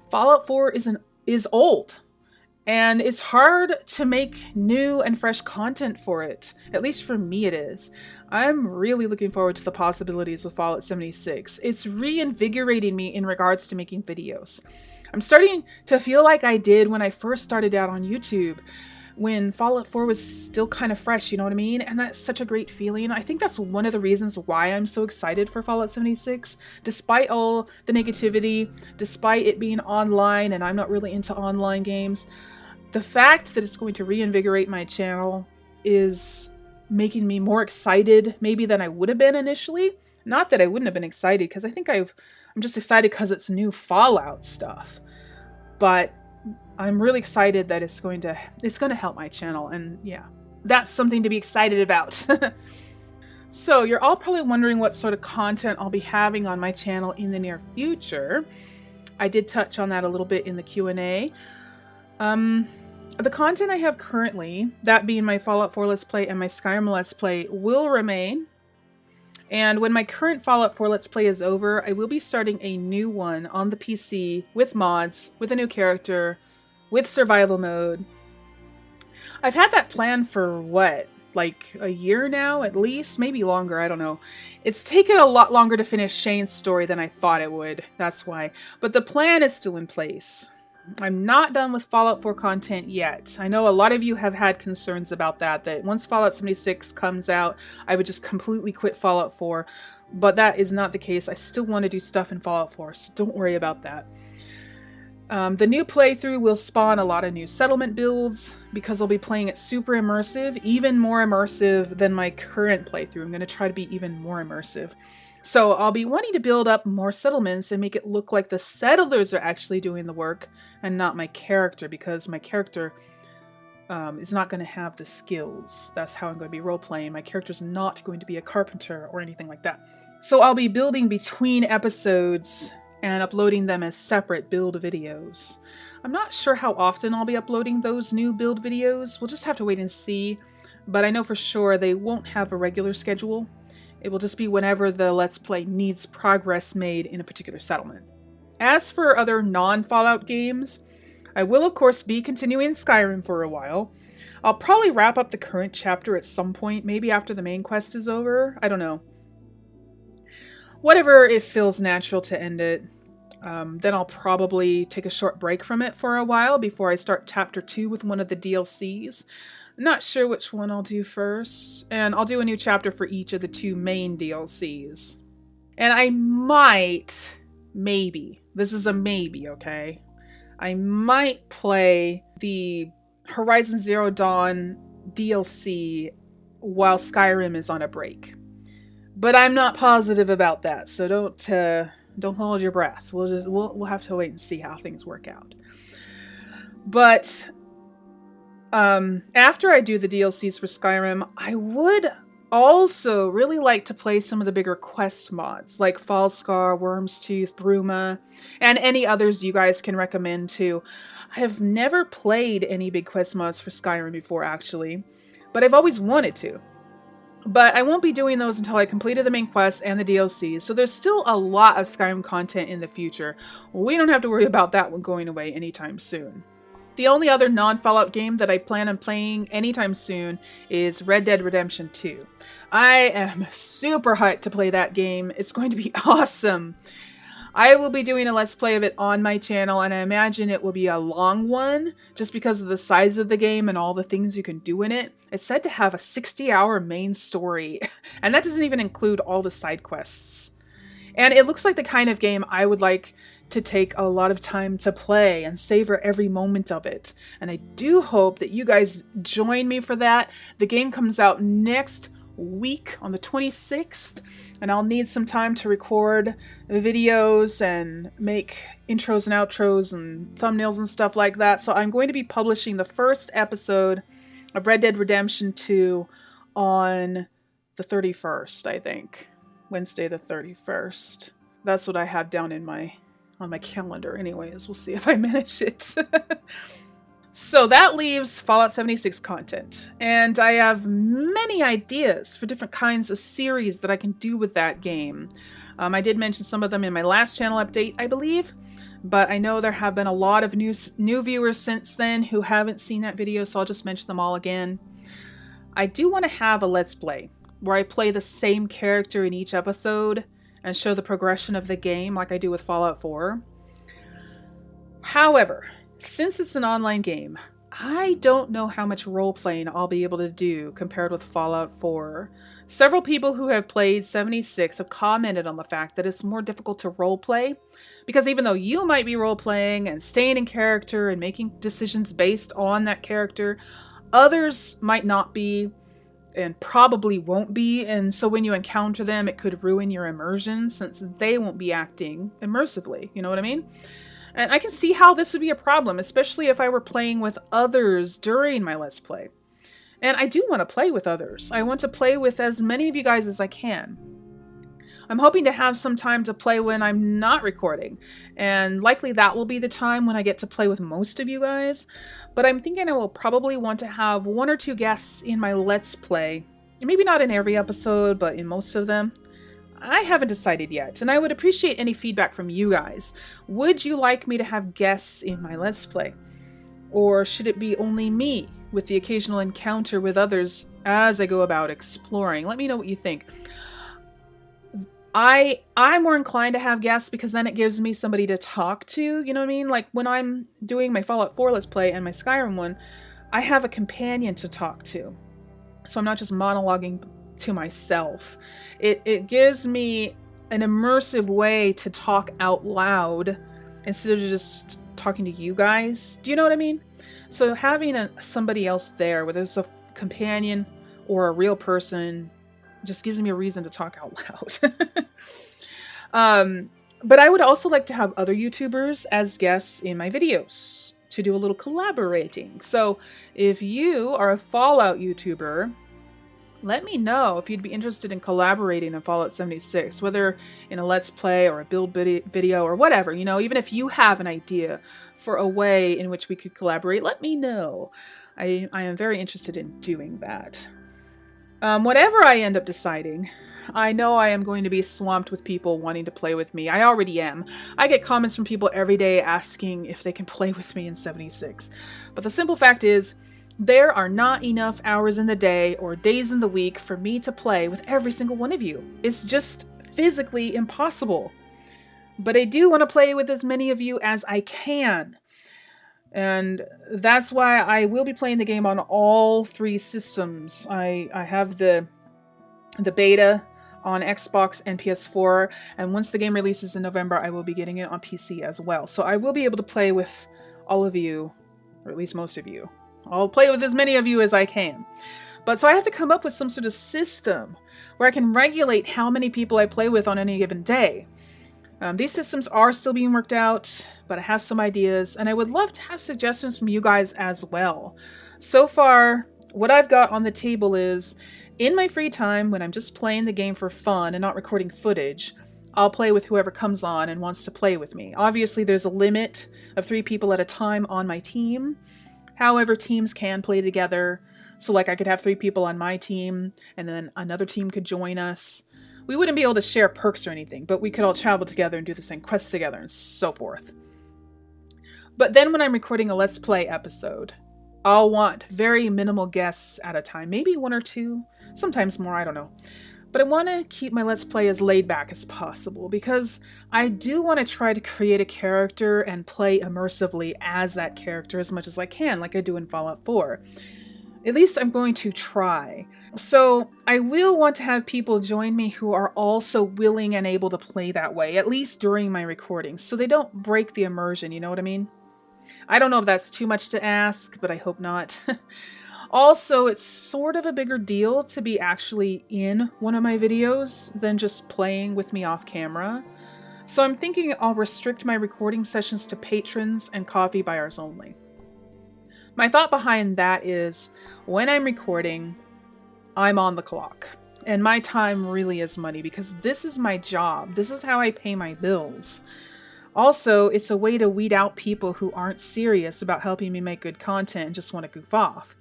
S1: Fallout 4 is old, and it's hard to make new and fresh content for it. At least for me it is. I'm really looking forward to the possibilities with Fallout 76. It's reinvigorating me in regards to making videos. I'm starting to feel like I did when I first started out on YouTube, when Fallout 4 was still kind of fresh, you know what I mean? And that's such a great feeling. I think that's one of the reasons why I'm so excited for Fallout 76. Despite all the negativity, despite it being online and I'm not really into online games, the fact that it's going to reinvigorate my channel is making me more excited maybe than I would have been initially. Not that I wouldn't have been excited, because I think I'm just excited because it's new Fallout stuff. But I'm really excited that it's going to help my channel, and yeah, that's something to be excited about. So you're all probably wondering what sort of content I'll be having on my channel in the near future. I did touch on that a little bit in the Q&A. The content I have currently, that being my Fallout 4 Let's Play and my Skyrim Let's Play, will remain. And when my current Fallout 4 Let's Play is over, I will be starting a new one on the PC with mods, with a new character, with survival mode. I've had that plan for what, like a year now at least? Maybe longer, I don't know. It's taken a lot longer to finish Shane's story than I thought it would, that's why. But the plan is still in place. I'm not done with Fallout 4 content yet. I know a lot of you have had concerns about that once Fallout 76 comes out, I would just completely quit Fallout 4. But that is not the case. I still want to do stuff in Fallout 4, so don't worry about that. The new playthrough will spawn a lot of new settlement builds because I'll be playing it super immersive, even more immersive than my current playthrough. I'm going to try to be even more immersive. So I'll be wanting to build up more settlements and make it look like the settlers are actually doing the work and not my character, because my character is not going to have the skills. That's how I'm going to be role-playing. My character's not going to be a carpenter or anything like that. So I'll be building between episodes and uploading them as separate build videos. I'm not sure how often I'll be uploading those new build videos. We'll just have to wait and see, but I know for sure they won't have a regular schedule. It will just be whenever the Let's Play needs progress made in a particular settlement. As for other non-Fallout games, I will of course be continuing Skyrim for a while. I'll probably wrap up the current chapter at some point, maybe after the main quest is over. I don't know. Whatever it feels natural to end it. Then I'll probably take a short break from it for a while before I start chapter 2 with one of the DLCs. I'm not sure which one I'll do first, and I'll do a new chapter for each of the 2 main DLCs. And I might, maybe, this is a maybe, okay? I might play the Horizon Zero Dawn DLC while Skyrim is on a break. But I'm not positive about that, so don't hold your breath. We'll have to wait and see how things work out. But after I do the DLCs for Skyrim, I would also really like to play some of the bigger quest mods like Falscar, Wormstooth, Bruma, and any others you guys can recommend too. I have never played any big quest mods for Skyrim before, actually, but I've always wanted to. But I won't be doing those until I completed the main quests and the DLCs, so there's still a lot of Skyrim content in the future. We don't have to worry about that one going away anytime soon. The only other non-Fallout game that I plan on playing anytime soon is Red Dead Redemption 2. I am super hyped to play that game. It's going to be awesome. I will be doing a Let's Play of it on my channel, and I imagine it will be a long one, just because of the size of the game and all the things you can do in it. It's said to have a 60-hour main story, and that doesn't even include all the side quests. And it looks like the kind of game I would like to take a lot of time to play and savor every moment of it. And I do hope that you guys join me for that. The game comes out next week on the 26th, and I'll need some time to record videos and make intros and outros and thumbnails and stuff like that. So I'm going to be publishing the first episode of Red Dead Redemption 2 on the 31st, I think. Wednesday the 31st. That's what I have down in on my calendar anyways. We'll see if I manage it. So that leaves Fallout 76 content, and I have many ideas for different kinds of series that I can do with that game. I did mention some of them in my last channel update, I believe, but I know there have been a lot of new viewers since then who haven't seen that video, so I'll just mention them all again. I do want to have a Let's Play where I play the same character in each episode and show the progression of the game like I do with Fallout 4. However, since it's an online game, I don't know how much role-playing I'll be able to do compared with Fallout 4. Several people who have played 76 have commented on the fact that it's more difficult to roleplay, because even though you might be role-playing and staying in character and making decisions based on that character, others might not be and probably won't be, and so when you encounter them, it could ruin your immersion since they won't be acting immersively. You know what I mean? And I can see how this would be a problem, especially if I were playing with others during my Let's Play. And I do want to play with others. I want to play with as many of you guys as I can. I'm hoping to have some time to play when I'm not recording, and likely that will be the time when I get to play with most of you guys, but I'm thinking I will probably want to have 1 or 2 guests in my Let's Play. Maybe not in every episode, but in most of them. I haven't decided yet, and I would appreciate any feedback from you guys. Would you like me to have guests in my Let's Play? Or should it be only me, with the occasional encounter with others as I go about exploring? Let me know what you think. I'm more inclined to have guests because then it gives me somebody to talk to, you know what I mean? Like when I'm doing my Fallout 4 Let's Play and my Skyrim one, I have a companion to talk to. So I'm not just monologuing to myself. It gives me an immersive way to talk out loud instead of just talking to you guys. Do you know what I mean? So having somebody else there, whether it's a companion or a real person, just gives me a reason to talk out loud. But I would also like to have other YouTubers as guests in my videos to do a little collaborating. So if you are a Fallout YouTuber, let me know if you'd be interested in collaborating in Fallout 76, whether in a Let's Play or a build video or whatever. You know, even if you have an idea for a way in which we could collaborate, let me know. I am very interested in doing that. Whatever I end up deciding, I know I am going to be swamped with people wanting to play with me. I already am. I get comments from people every day asking if they can play with me in 76. But the simple fact is, there are not enough hours in the day or days in the week for me to play with every single one of you. It's just physically impossible. But I do want to play with as many of you as I can. And that's why I will be playing the game on all 3 systems. I have the beta on Xbox and PS4, and once the game releases in November, I will be getting it on PC as well. So I will be able to play with all of you, or at least most of you. I'll play with as many of you as I can. But so I have to come up with some sort of system where I can regulate how many people I play with on any given day. These systems are still being worked out, but I have some ideas, and I would love to have suggestions from you guys as well. So far, what I've got on the table is In my free time, when I'm just playing the game for fun and not recording footage, I'll play with whoever comes on and wants to play with me. Obviously, there's a limit of 3 people at a time on my team. However, teams can play together. So like I could have 3 people on my team and then another team could join us. We wouldn't be able to share perks or anything, but we could all travel together and do the same quests together and so forth. But then when I'm recording a Let's Play episode, I'll want very minimal guests at a time, maybe 1 or 2, sometimes more, I don't know. But I want to keep my Let's Play as laid back as possible because I do want to try to create a character and play immersively as that character as much as I can, like I do in Fallout 4. At least I'm going to try. So I will want to have people join me who are also willing and able to play that way, at least during my recordings, so they don't break the immersion, you know what I mean? I don't know if that's too much to ask, but I hope not. Also, it's sort of a bigger deal to be actually in one of my videos than just playing with me off camera. So I'm thinking I'll restrict my recording sessions to patrons and coffee buyers only. My thought behind that is, when I'm recording, I'm on the clock. And my time really is money because this is my job. This is how I pay my bills. Also, it's a way to weed out people who aren't serious about helping me make good content and just want to goof off.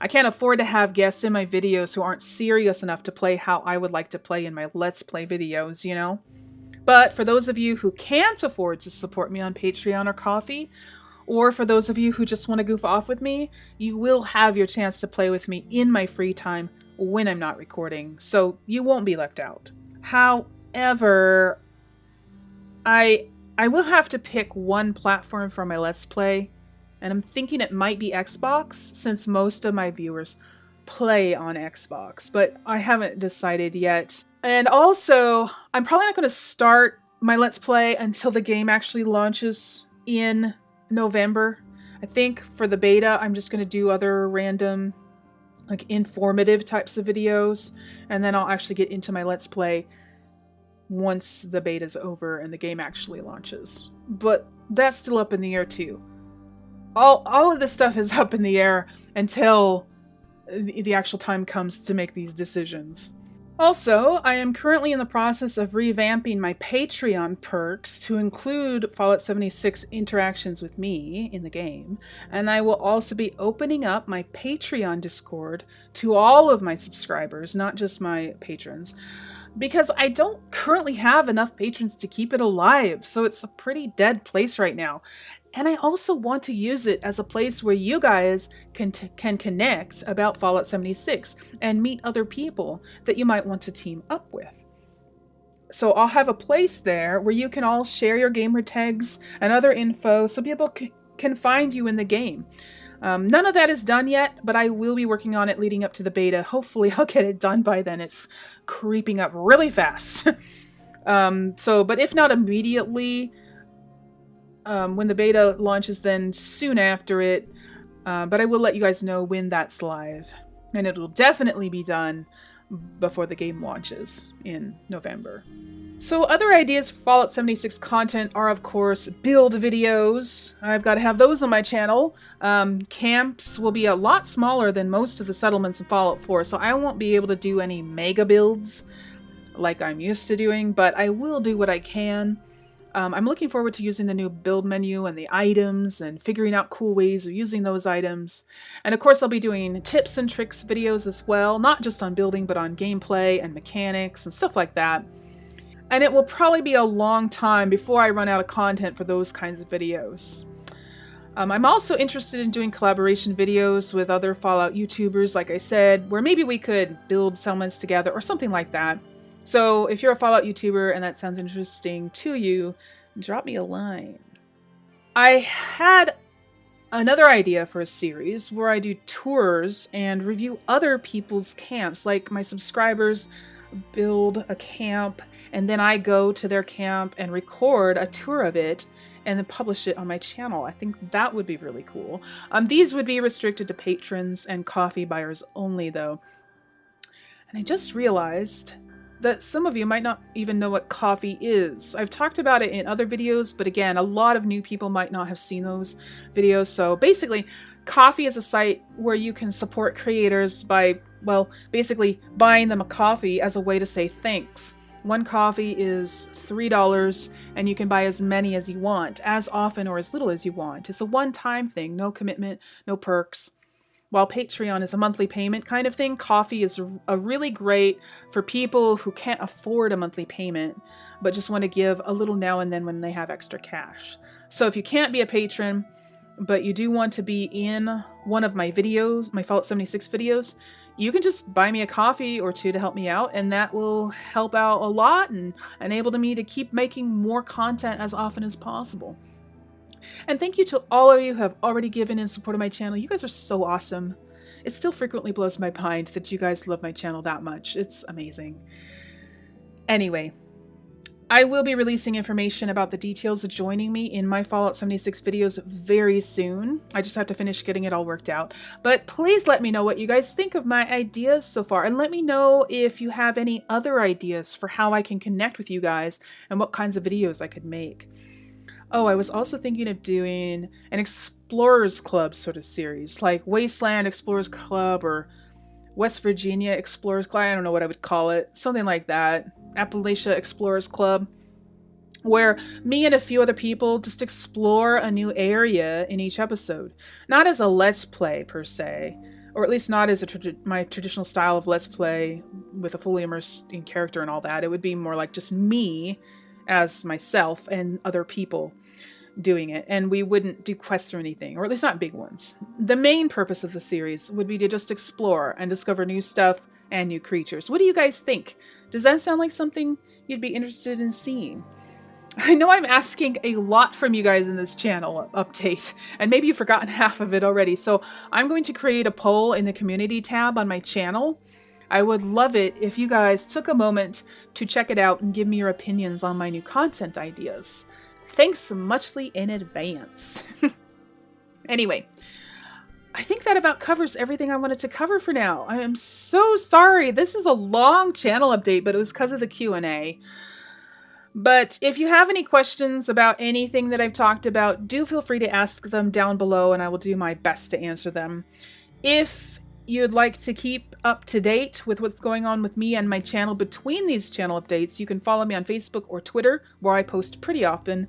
S1: I can't afford to have guests in my videos who aren't serious enough to play how I would like to play in my Let's Play videos, you know? But for those of you who can't afford to support me on Patreon or Ko-fi, or for those of you who just want to goof off with me, you will have your chance to play with me in my free time when I'm not recording, so you won't be left out. However, I will have to pick one platform for my Let's Play, and I'm thinking it might be Xbox, since most of my viewers play on Xbox, but I haven't decided yet. And also, I'm probably not going to start my Let's Play until the game actually launches in November. I think for the beta, I'm just going to do other random, like informative types of videos, and then I'll actually get into my Let's Play once the beta's over and the game actually launches. But that's still up in the air too. All of this stuff is up in the air until the actual time comes to make these decisions. Also, I am currently in the process of revamping my Patreon perks to include Fallout 76 interactions with me in the game, and I will also be opening up my Patreon Discord to all of my subscribers, not just my patrons, because I don't currently have enough patrons to keep it alive, so it's a pretty dead place right now. And I also want to use it as a place where you guys can connect about Fallout 76 and meet other people that you might want to team up with. So I'll have a place there where you can all share your gamer tags and other info so people can find you in the game. None of that is done yet, but I will be working on it leading up to the beta. Hopefully I'll get it done by then. It's creeping up really fast. But if not immediately, when the beta launches, then soon after it. But I will let you guys know when that's live. And it'll definitely be done before the game launches in November. So other ideas for Fallout 76 content are, of course, build videos. I've got to have those on my channel. Camps will be a lot smaller than most of the settlements in Fallout 4, so I won't be able to do any mega builds like I'm used to doing, but I will do what I can. I'm looking forward to using the new build menu and the items and figuring out cool ways of using those items. And of course I'll be doing tips and tricks videos as well, not just on building but on gameplay and mechanics and stuff like that. And it will probably be a long time before I run out of content for those kinds of videos. I'm also interested in doing collaboration videos with other Fallout YouTubers, like I said, where maybe we could build settlements together or something like that. So if you're a Fallout YouTuber and that sounds interesting to you, drop me a line. I had another idea for a series where I do tours and review other people's camps, like my subscribers build a camp and then I go to their camp and record a tour of it and then publish it on my channel. I think that would be really cool. These would be restricted to patrons and coffee buyers only though. And I just realized that some of you might not even know what Ko-fi is. I've talked about it in other videos, but again, a lot of new people might not have seen those videos. So basically, Ko-fi is a site where you can support creators by, well, basically buying them a coffee as a way to say thanks. One coffee is $3, and you can buy as many as you want, as often or as little as you want. It's a one-time thing, no commitment, no perks. While Patreon is a monthly payment kind of thing, Ko-fi is a really great for people who can't afford a monthly payment, but just want to give a little now and then when they have extra cash. So if you can't be a patron, but you do want to be in one of my videos, my Fallout 76 videos, you can just buy me a coffee or two to help me out, and that will help out a lot and enable me to keep making more content as often as possible. And thank you to all of you who have already given in support of my channel. You guys are so awesome. It still frequently blows my mind that you guys love my channel that much. It's amazing. Anyway, I will be releasing information about the details of joining me in my Fallout 76 videos very soon. I just have to finish getting it all worked out. But please let me know what you guys think of my ideas so far, and let me know if you have any other ideas for how I can connect with you guys and what kinds of videos I could make. Oh, I was also thinking of doing an Explorers Club sort of series, like Wasteland Explorers Club or West Virginia Explorers Club. I don't know what I would call it. Something like that. Appalachia Explorers Club, where me and a few other people just explore a new area in each episode. Not as a Let's Play, per se, or at least not as my traditional style of Let's Play with a fully immersed in character and all that. It would be more like just me as myself and other people doing it, and we wouldn't do quests or anything, or at least not big ones. The main purpose of the series would be to just explore and discover new stuff and new creatures. What do you guys think? Does that sound like something you'd be interested in seeing? I know I'm asking a lot from you guys in this channel update, and maybe you've forgotten half of it already, so I'm going to create a poll in the community tab on my channel. I would love it if you guys took a moment to check it out and give me your opinions on my new content ideas. Thanks muchly in advance. Anyway, I think that about covers everything I wanted to cover for now. I am so sorry. This is a long channel update, but it was because of the Q&A. But if you have any questions about anything that I've talked about, do feel free to ask them down below, and I will do my best to answer them. If you'd like to keep up to date with what's going on with me and my channel between these channel updates, you can follow me on Facebook or Twitter, where I post pretty often.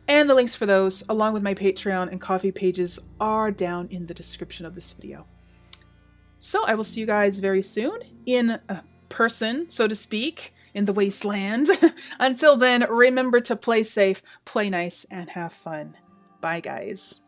S1: And the links for those, along with my Patreon and Ko-fi pages, are down in the description of this video. So I will see you guys very soon, in person, so to speak, in the wasteland. Until then, remember to play safe, play nice, and have fun. Bye, guys.